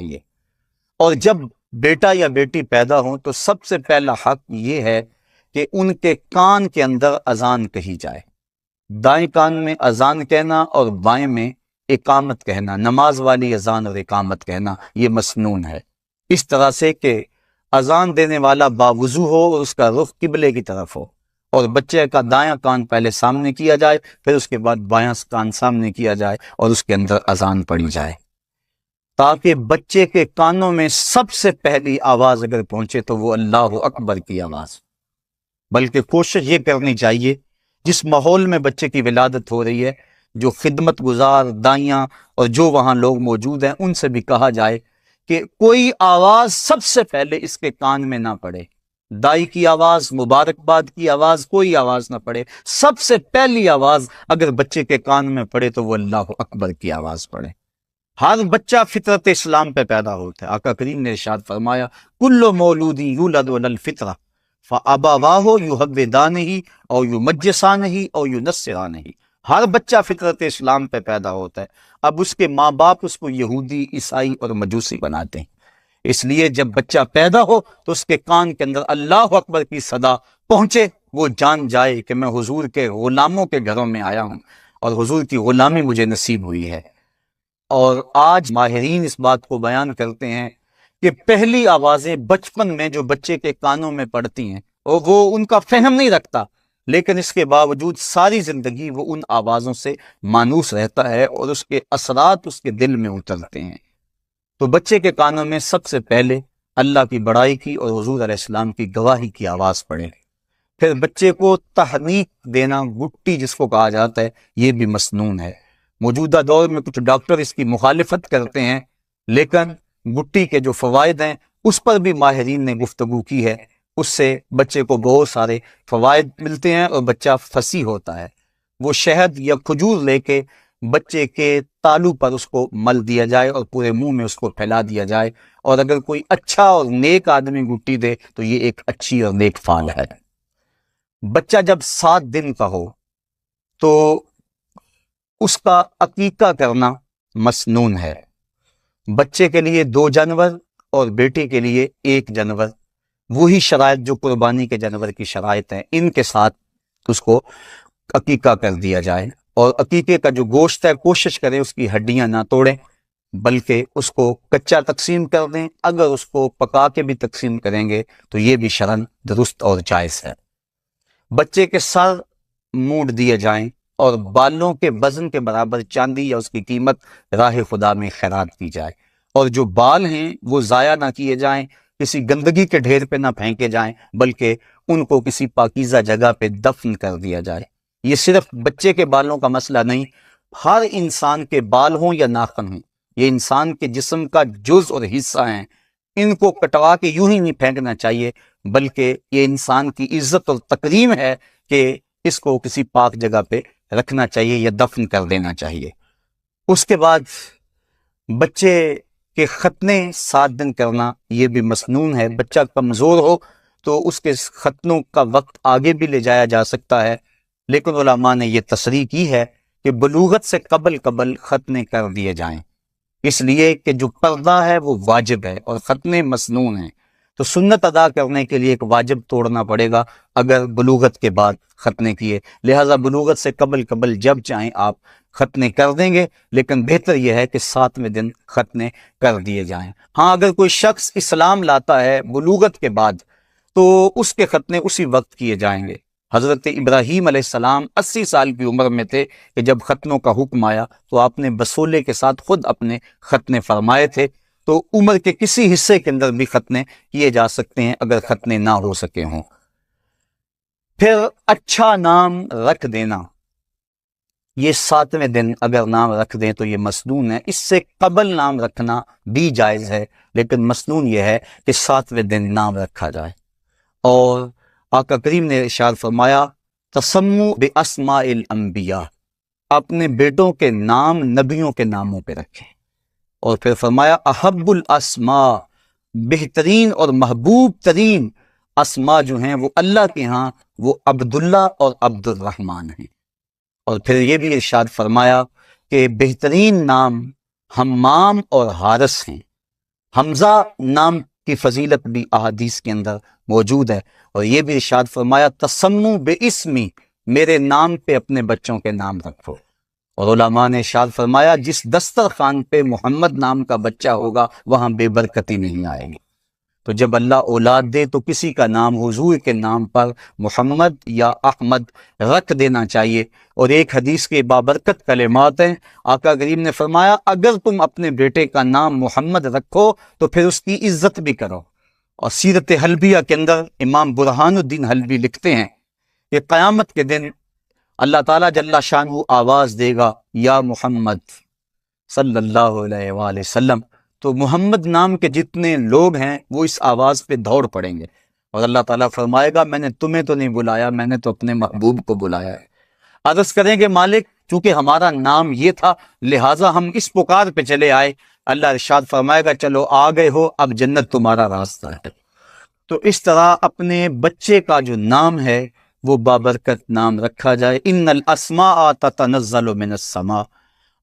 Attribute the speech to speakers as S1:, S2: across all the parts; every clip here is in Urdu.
S1: چاہیے۔ اور جب بیٹا یا بیٹی پیدا ہوں تو سب سے پہلا حق یہ ہے کہ ان کے کان کے اندر اذان کہی جائے، دائیں کان میں اذان کہنا اور بائیں میں اقامت کہنا، نماز والی اذان اور اقامت کہنا، یہ مسنون ہے، اس طرح سے کہ اذان دینے والا باوضو ہو اور اس کا رخ قبلے کی طرف ہو، اور بچے کا دایاں کان پہلے سامنے کیا جائے، پھر اس کے بعد بایاں کان سامنے کیا جائے اور اس کے اندر اذان پڑھی جائے، تاکہ بچے کے کانوں میں سب سے پہلی آواز اگر پہنچے تو وہ اللہ اکبر کی آواز۔ بلکہ کوشش یہ کرنی چاہیے جس ماحول میں بچے کی ولادت ہو رہی ہے، جو خدمت گزار دائیاں اور جو وہاں لوگ موجود ہیں، ان سے بھی کہا جائے کہ کوئی آواز سب سے پہلے اس کے کان میں نہ پڑے، دائی کی آواز، مبارکباد کی آواز، کوئی آواز نہ پڑے، سب سے پہلی آواز اگر بچے کے کان میں پڑے تو وہ اللہ اکبر کی آواز پڑے۔ ہر بچہ فطرت اسلام پہ پیدا ہوتا ہے، آقا کریم نے ارشاد فرمایا کل مولود یولد علی الفطرہ فابواہ یہودانہ او یمجسانہ او ینصرانہ، ہر بچہ فطرت اسلام پہ پیدا ہوتا ہے، اب اس کے ماں باپ اس کو یہودی، عیسائی اور مجوسی بناتے ہیں، اس لیے جب بچہ پیدا ہو تو اس کے کان کے اندر اللہ اکبر کی صدا پہنچے، وہ جان جائے کہ میں حضور کے غلاموں کے گھروں میں آیا ہوں اور حضور کی غلامی مجھے نصیب ہوئی ہے۔ اور آج ماہرین اس بات کو بیان کرتے ہیں کہ پہلی آوازیں بچپن میں جو بچے کے کانوں میں پڑتی ہیں اور وہ ان کا فہم نہیں رکھتا، لیکن اس کے باوجود ساری زندگی وہ ان آوازوں سے مانوس رہتا ہے اور اس کے اثرات اس کے دل میں اترتے ہیں۔ تو بچے کے کانوں میں سب سے پہلے اللہ کی بڑائی کی اور حضور علیہ السلام کی گواہی کی آواز پڑے، پھر بچے کو تحریک دینا، گٹی جس کو کہا جاتا ہے، یہ بھی مسنون ہے۔ موجودہ دور میں کچھ ڈاکٹر اس کی مخالفت کرتے ہیں، لیکن گٹی کے جو فوائد ہیں اس پر بھی ماہرین نے گفتگو کی ہے، اس سے بچے کو بہت سارے فوائد ملتے ہیں اور بچہ فصیح ہوتا ہے۔ وہ شہد یا کھجور لے کے بچے کے تالو پر اس کو مل دیا جائے اور پورے منہ میں اس کو پھیلا دیا جائے، اور اگر کوئی اچھا اور نیک آدمی گٹی دے تو یہ ایک اچھی اور نیک فعل ہے۔ بچہ جب 7 دن کا ہو تو اس کا عقیقہ کرنا مسنون ہے، بچے کے لیے 2 جانور اور بیٹے کے لیے 1 جانور، وہی شرائط جو قربانی کے جانور کی شرائط ہیں، ان کے ساتھ اس کو عقیقہ کر دیا جائے، اور عقیقے کا جو گوشت ہے کوشش کریں اس کی ہڈیاں نہ توڑیں، بلکہ اس کو کچا تقسیم کر دیں، اگر اس کو پکا کے بھی تقسیم کریں گے تو یہ بھی شرعاً درست اور جائز ہے۔ بچے کے سر مونڈ دیے جائیں اور بالوں کے وزن کے برابر چاندی یا اس کی قیمت راہ خدا میں خیرات کی جائے، اور جو بال ہیں وہ ضائع نہ کیے جائیں، کسی گندگی کے ڈھیر پہ نہ پھینکے جائیں، بلکہ ان کو کسی پاکیزہ جگہ پہ دفن کر دیا جائے۔ یہ صرف بچے کے بالوں کا مسئلہ نہیں، ہر انسان کے بال ہوں یا ناخن ہوں، یہ انسان کے جسم کا جز اور حصہ ہیں، ان کو کٹوا کے یوں ہی نہیں پھینکنا چاہیے، بلکہ یہ انسان کی عزت اور تکریم ہے کہ اس کو کسی پاک جگہ پہ رکھنا چاہیے یا دفن کر دینا چاہیے۔ اس کے بعد بچے کے ختنے 7 دن کرنا یہ بھی مسنون ہے، بچہ کمزور ہو تو اس کے ختنوں کا وقت آگے بھی لے جایا جا سکتا ہے، لیکن علماء نے یہ تصریح کی ہے کہ بلوغت سے قبل ختنے کر دیے جائیں، اس لیے کہ جو پردہ ہے وہ واجب ہے اور ختنے مسنون ہیں، تو سنت ادا کرنے کے لیے ایک واجب توڑنا پڑے گا اگر بلوغت کے بعد ختنے کیے، لہٰذا بلوغت سے قبل جب چاہیں آپ ختنے کر دیں گے، لیکن بہتر یہ ہے کہ 7ویں دن ختنے کر دیے جائیں۔ ہاں اگر کوئی شخص اسلام لاتا ہے بلوغت کے بعد تو اس کے ختنے اسی وقت کیے جائیں گے۔ حضرت ابراہیم علیہ السلام 80 سال کی عمر میں تھے کہ جب ختنوں کا حکم آیا تو آپ نے بسولے کے ساتھ خود اپنے ختنے فرمائے تھے، تو عمر کے کسی حصے کے اندر بھی ختنے کیے جا سکتے ہیں اگر ختنے نہ ہو سکے ہوں۔ پھر اچھا نام رکھ دینا، یہ 7ویں دن اگر نام رکھ دیں تو یہ مسنون ہے، اس سے قبل نام رکھنا بھی جائز ہے، لیکن مسنون یہ ہے کہ 7ویں دن نام رکھا جائے۔ اور آقا کریم نے ارشاد فرمایا تسموا باسماء الانبیاء، اپنے بیٹوں کے نام نبیوں کے ناموں پہ رکھیں، اور پھر فرمایا احب الاسماء، بہترین اور محبوب ترین اسماء جو ہیں وہ اللہ کے ہاں وہ عبداللہ اور عبد الرحمن ہیں، اور پھر یہ بھی ارشاد فرمایا کہ بہترین نام حمام اور حارث ہیں، حمزہ نام کی فضیلت بھی احادیث کے اندر موجود ہے، اور یہ بھی ارشاد فرمایا تسموا باسمی، میرے نام پہ اپنے بچوں کے نام رکھو۔ اور علماء نے ارشاد فرمایا جس دسترخوان پہ محمد نام کا بچہ ہوگا وہاں بے برکتی نہیں آئے گی۔ تو جب اللہ اولاد دے تو کسی کا نام حضور کے نام پر محمد یا احمد رکھ دینا چاہیے۔ اور ایک حدیث کے بابرکت کلمات ہیں، آقا کریم نے فرمایا اگر تم اپنے بیٹے کا نام محمد رکھو تو پھر اس کی عزت بھی کرو۔ اور سیرت حلبیہ کے اندر امام برہان الدین حلبی لکھتے ہیں کہ قیامت کے دن اللہ تعالیٰ جل شانہ آواز دے گا یا محمد صلی اللہ علیہ وآلہ وسلم، تو محمد نام کے جتنے لوگ ہیں وہ اس آواز پہ دوڑ پڑیں گے، اور اللہ تعالیٰ فرمائے گا میں نے تمہیں تو نہیں بلایا، میں نے تو اپنے محبوب کو بلایا ہے۔ عرض کریں گے مالک چونکہ ہمارا نام یہ تھا لہٰذا ہم اس پکار پہ چلے آئے، اللہ ارشاد فرمائے گا چلو آ گئے ہو، اب جنت تمہارا راستہ ہے۔ تو اس طرح اپنے بچے کا جو نام ہے وہ بابرکت نام رکھا جائے۔ ان الاسماء تتنزل من السماء،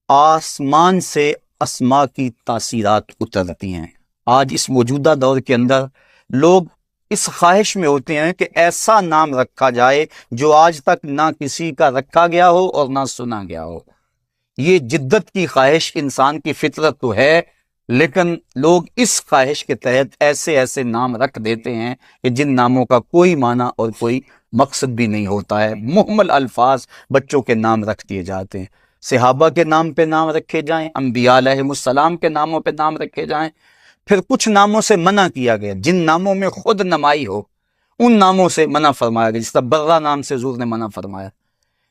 S1: آسمان سے اسماء کی تاثیرات اترتی ہیں۔ آج اس موجودہ دور کے اندر لوگ اس خواہش میں ہوتے ہیں کہ ایسا نام رکھا جائے جو آج تک نہ کسی کا رکھا گیا ہو اور نہ سنا گیا ہو۔ یہ جدت کی خواہش انسان کی فطرت تو ہے، لیکن لوگ اس خواہش کے تحت ایسے ایسے نام رکھ دیتے ہیں کہ جن ناموں کا کوئی معنی اور کوئی مقصد بھی نہیں ہوتا ہے۔ محمل الفاظ بچوں کے نام رکھ دیے جاتے ہیں، صحابہ کے نام پہ نام رکھے جائیں، انبیاء علیہ السلام کے ناموں پہ نام رکھے جائیں۔ پھر کچھ ناموں سے منع کیا گیا، جن ناموں میں خود نمائی ہو ان ناموں سے منع فرمایا گیا، جس طرح برہ نام سے حضور نے منع فرمایا۔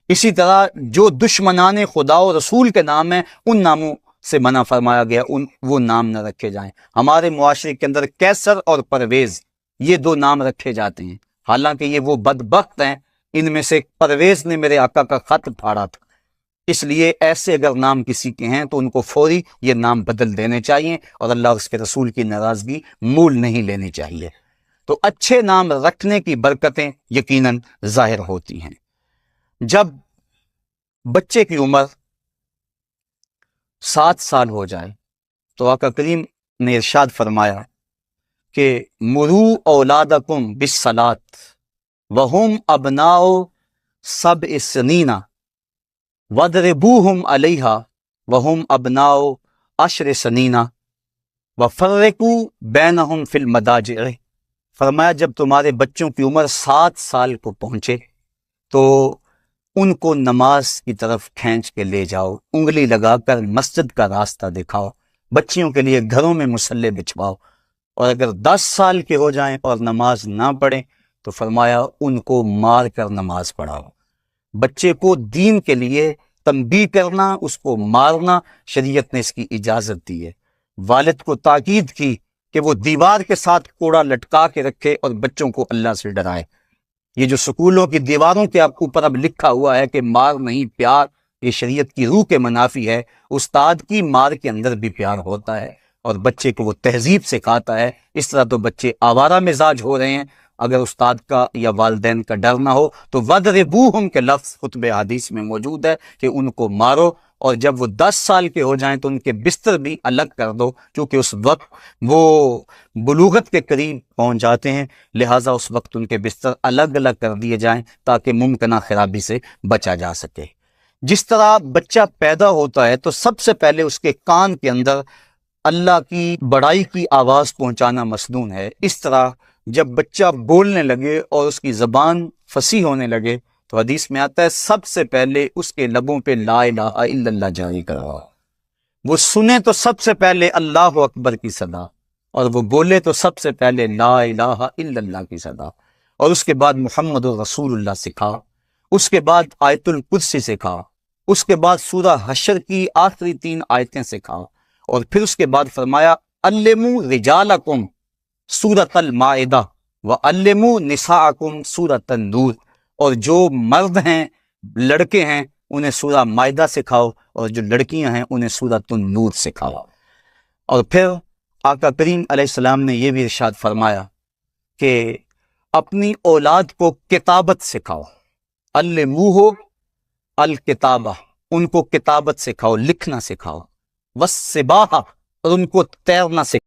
S1: اسی طرح جو دشمنان خدا و رسول کے نام ہیں ان ناموں سے منع فرمایا گیا، وہ نام نہ رکھے جائیں۔ ہمارے معاشرے کے اندر کیسر اور پرویز یہ دو نام رکھے جاتے ہیں، حالانکہ یہ وہ بدبخت ہیں، ان میں سے پرویز نے میرے آقا کا خط پھاڑا تھا، اس لیے ایسے اگر نام کسی کے ہیں تو ان کو فوری یہ نام بدل دینے چاہیے اور اللہ اور اس کے رسول کی ناراضگی مول نہیں لینی چاہیے۔ تو اچھے نام رکھنے کی برکتیں یقیناً ظاہر ہوتی ہیں۔ جب بچے کی عمر 7 سال ہو جائے تو آقا کریم نے ارشاد فرمایا کہ مروا اولادکم بالصلاۃ وہم ابناء 7 سنین وَاضْرِبُوهُمْ عَلَيْهَا وَهُمْ أَبْنَاءُ 10 سنین وَفَرِّقُوا بَيْنَهُمْ فِي الْمَضَاجِعِ، فرمایا جب تمہارے بچوں کی عمر 7 سال کو پہنچے تو ان کو نماز کی طرف کھینچ کے لے جاؤ، انگلی لگا کر مسجد کا راستہ دکھاؤ، بچیوں کے لیے گھروں میں مصلی بچھواؤ، اور اگر 10 سال کے ہو جائیں اور نماز نہ پڑھیں تو فرمایا ان کو مار کر نماز پڑھاؤ۔ بچے کو دین کے لیے تنبیہ کرنا، اس کو مارنا، شریعت نے اس کی اجازت دی ہے۔ والد کو تاکید کی کہ وہ دیوار کے ساتھ کوڑا لٹکا کے رکھے اور بچوں کو اللہ سے ڈرائے۔ یہ جو سکولوں کی دیواروں کے اوپر اب لکھا ہوا ہے کہ مار نہیں پیار، یہ شریعت کی روح کے منافی ہے۔ استاد کی مار کے اندر بھی پیار ہوتا ہے اور بچے کو وہ تہذیب سکھاتا ہے۔ اس طرح تو بچے آوارہ مزاج ہو رہے ہیں اگر استاد کا یا والدین کا ڈر نہ ہو تو وَاضْرِبُوهُمْ کے لفظ خطبہ حدیث میں موجود ہے کہ ان کو مارو، اور جب وہ 10 سال کے ہو جائیں تو ان کے بستر بھی الگ کر دو، کیونکہ اس وقت وہ بلوغت کے قریب پہنچ جاتے ہیں، لہٰذا اس وقت ان کے بستر الگ الگ کر دیے جائیں تاکہ ممکنہ خرابی سے بچا جا سکے۔ جس طرح بچہ پیدا ہوتا ہے تو سب سے پہلے اس کے کان کے اندر اللہ کی بڑائی کی آواز پہنچانا مسنون ہے، اس طرح جب بچہ بولنے لگے اور اس کی زبان فصیح ہونے لگے تو حدیث میں آتا ہے سب سے پہلے اس کے لبوں پہ لا الہ الا اللہ جاری کروا، وہ سنے تو سب سے پہلے اللہ اکبر کی صدا، اور وہ بولے تو سب سے پہلے لا الہ الا اللہ کی صدا، اور اس کے بعد محمد رسول اللہ سکھا، اس کے بعد آیت الکرسی سکھا، اس کے بعد سورہ حشر کی آخری 3 آیتیں سکھا، اور پھر اس کے بعد فرمایا علموا رجالکم سورۃ المائدہ وعلموا نساءکم سورۃ النور، اور جو مرد ہیں لڑکے ہیں انہیں سورہ مائدہ سکھاؤ، اور جو لڑکیاں ہیں انہیں سورۃ النور سکھاؤ۔ اور پھر آقا کریم علیہ السلام نے یہ بھی ارشاد فرمایا کہ اپنی اولاد کو کتابت سکھاؤ، علموہ الکتابہ، ان کو کتابت سکھاؤ، لکھنا سکھاؤ، والسباحہ، اور ان کو تیرنا سکھاؤ۔